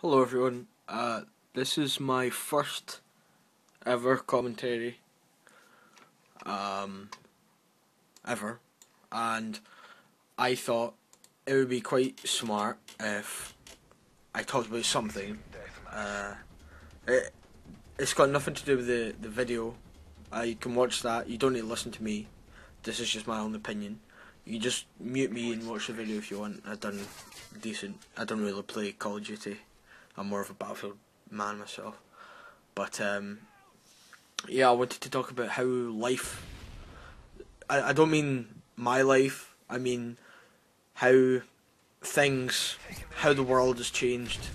Hello everyone, this is my first ever commentary, ever, and I thought it would be quite smart if I talked about something. It's got nothing to do with the video. You can watch that, you don't need to listen to me. This is just my own opinion. You just mute me and watch the video if you want. I've done decent. I don't really play Call of Duty. I'm more of a Battlefield man myself. But yeah, I wanted to talk about how life, I don't mean my life, I mean how how the world has changed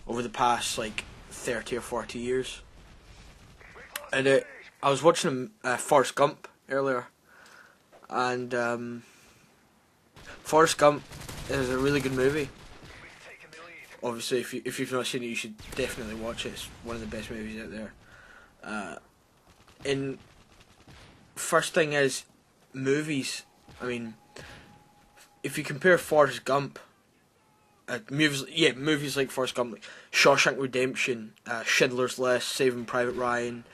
over the past like 30 or 40 years. And I was watching Forrest Gump earlier, and Forrest Gump is a really good movie. Obviously, if you've not seen it, you should definitely watch it. It's one of the best movies out there. And first thing is, movies. I mean, if you compare Forrest Gump, movies like Forrest Gump, like Shawshank Redemption, Schindler's List, Saving Private Ryan,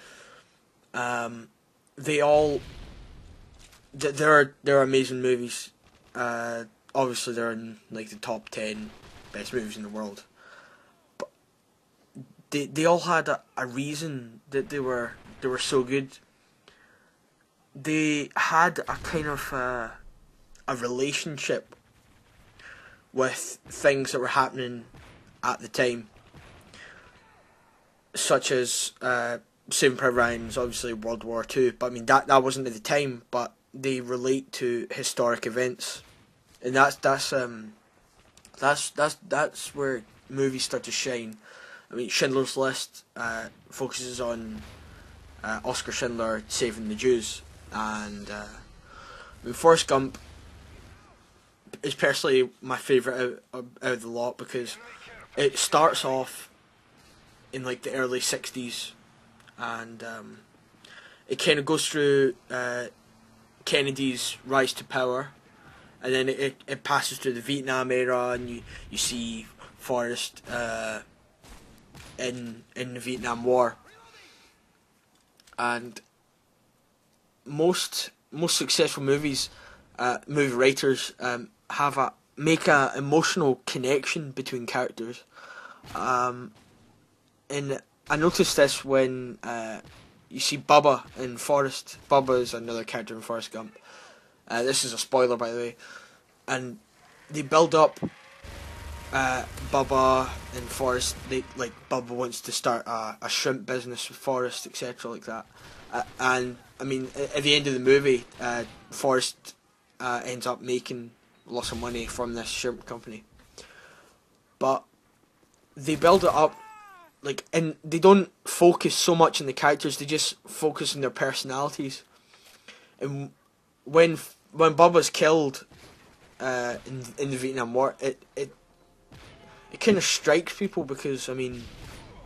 they're amazing movies. Obviously, they're in like the top 10 best movies in the world, but they all had a reason that they were so good. They had a kind of a relationship with things that were happening at the time, such as Saving Private Ryan is obviously World War II, but I mean that wasn't at the time, but they relate to historic events, and that's where movies start to shine. I mean, Schindler's List focuses on Oscar Schindler saving the Jews, and I mean, Forrest Gump is personally my favourite out of the lot, because it starts off in like the early 60s, and it kind of goes through Kennedy's rise to power. And then it passes through the Vietnam era, and you see Forrest in the Vietnam War. And most successful movie writers make a emotional connection between characters. And I noticed this when you see Bubba in Forrest. Bubba is another character in Forrest Gump. This is a spoiler, by the way. And they build up Bubba and Forrest. Bubba wants to start a shrimp business with Forrest, etc., like that. And I mean, at the end of the movie, Forrest ends up making lots of money from this shrimp company. But they build it up, and they don't focus so much on the characters. They just focus on their personalities. And when Bubba's killed in the Vietnam War, it kind of strikes people, because I mean,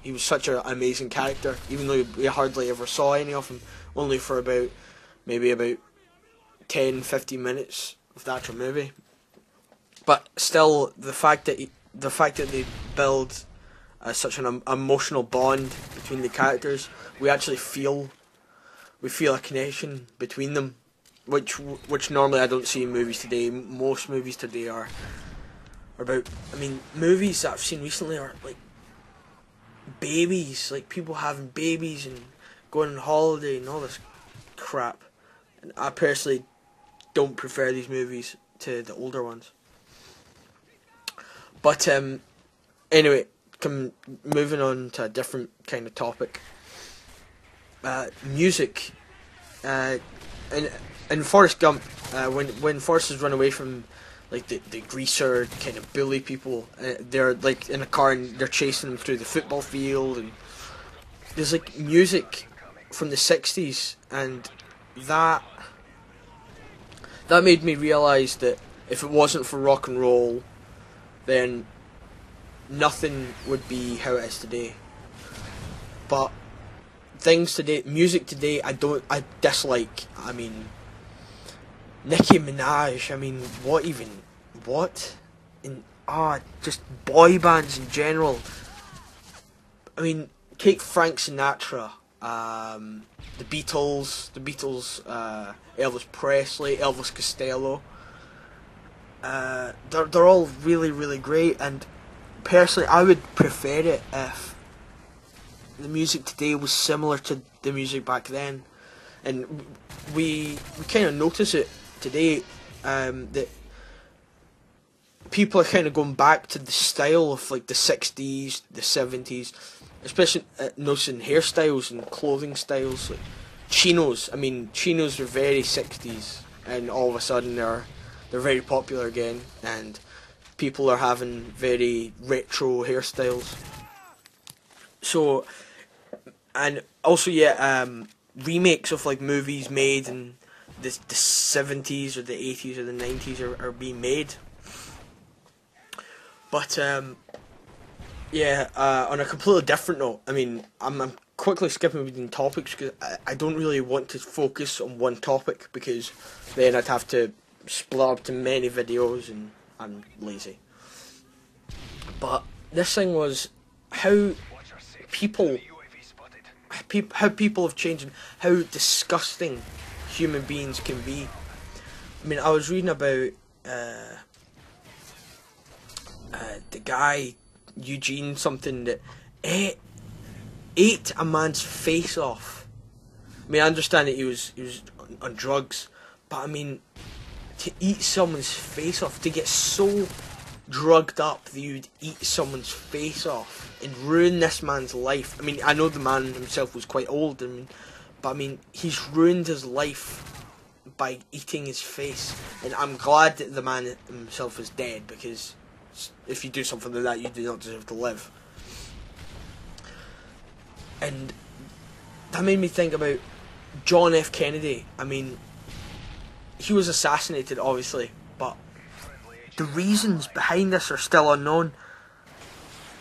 he was such an amazing character, even though we hardly ever saw any of him, only for about 10-15 minutes of the actual movie. But still, the fact that they build such an emotional bond between the characters, we actually feel a connection between them, which normally I don't see in movies today. Most movies today are about, I mean, movies that I've seen recently are like babies, like people having babies and going on holiday and all this crap. And I personally don't prefer these movies to the older ones. But anyway, moving on to a different kind of topic. Music. In Forrest Gump, when Forrest has run away from like the greaser kind of bully people, they're like in a car and they're chasing him through the football field, and there's like music from the 60s, and that made me realise that if it wasn't for rock and roll, then nothing would be how it is today. But music today, I dislike. I mean, Nicki Minaj, I mean, what? And just boy bands in general. I mean, take Frank Sinatra, the Beatles, Elvis Presley, Elvis Costello. They're all really, really great, and personally, I would prefer it if the music today was similar to the music back then. And we kind of notice it today, that people are kind of going back to the style of like the 60s, the 70s, especially noticing hairstyles and clothing styles, like chinos. I mean, chinos were very 60s, and all of a sudden they're very popular again, and people are having very retro hairstyles. So, and also, yeah, remakes of like movies made in the 70s or the 80s or the 90s are being made. But yeah, on a completely different note, I mean, I'm quickly skipping between topics because I don't really want to focus on one topic, because then I'd have to split up to many videos and I'm lazy. But this thing was how people how people have changed and how disgusting human beings can be. I mean, I was reading about the guy Eugene something that ate a man's face off. I mean, I understand that he was on drugs, but I mean, to eat someone's face off, to get so drugged up that you'd eat someone's face off and ruin this man's life. I mean, I know the man himself was quite old, but I mean, he's ruined his life by eating his face, and I'm glad that the man himself is dead, because if you do something like that, you do not deserve to live. And that made me think about John F. Kennedy. I mean, he was assassinated, obviously, but the reasons behind this are still unknown,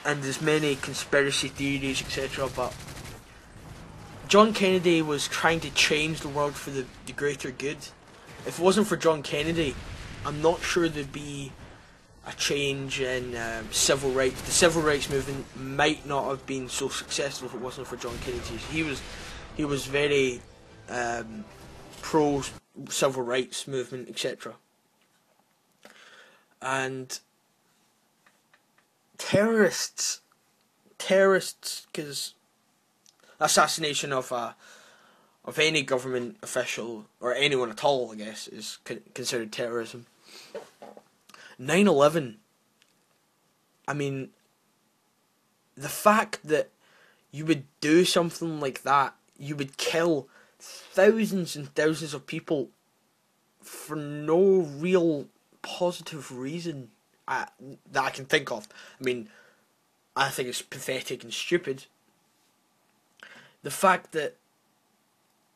and there's many conspiracy theories, etc. But John Kennedy was trying to change the world for the greater good. If it wasn't for John Kennedy, I'm not sure there'd be a change in civil rights. The civil rights movement might not have been so successful if it wasn't for John Kennedy. He was very pro civil rights movement, etc. And terrorists, because assassination of any government official or anyone at all, I guess, is considered terrorism. 9/11. I mean, the fact that you would do something like that, you would kill thousands and thousands of people for no real positive reason that I can think of. I mean, I think it's pathetic and stupid. The fact that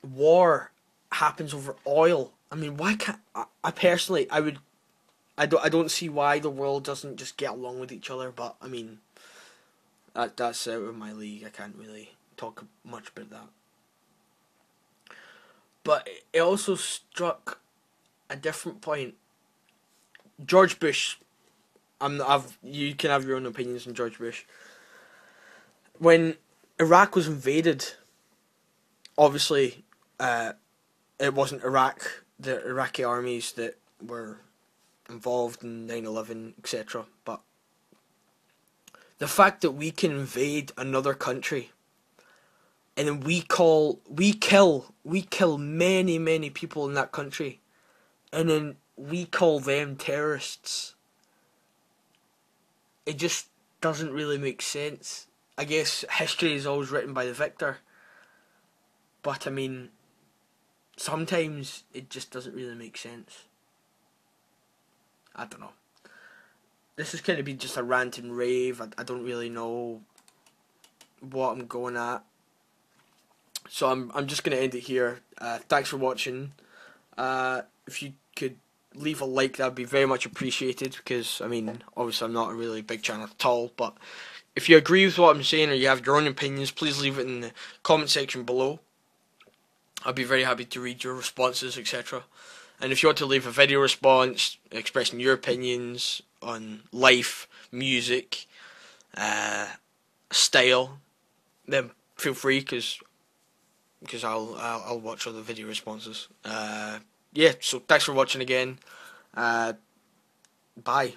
war happens over oil. I mean, why can't I personally? I don't see why the world doesn't just get along with each other. But I mean, that's out of my league. I can't really talk much about that. But it also struck a different point. George Bush. You can have your own opinions on George Bush. When Iraq was invaded, obviously, it wasn't Iraq, the Iraqi armies that were involved in 9/11, etc. But the fact that we can invade another country and then we kill many people in that country, and then we call them terrorists, it just doesn't really make sense. I guess history is always written by the victor, but I mean, sometimes it just doesn't really make sense. I don't know. This is going to be just a rant and rave. I don't really know what I'm going at, so I'm just going to end it here. Thanks for watching. If you could leave a like, that would be very much appreciated, because I mean, obviously I'm not a really big channel at all, but if you agree with what I'm saying or you have your own opinions, please leave it in the comment section below. I'd be very happy to read your responses, etc. And if you want to leave a video response expressing your opinions on life, music, style, then feel free, because I'll watch all the video responses. Yeah, so thanks for watching again. Bye.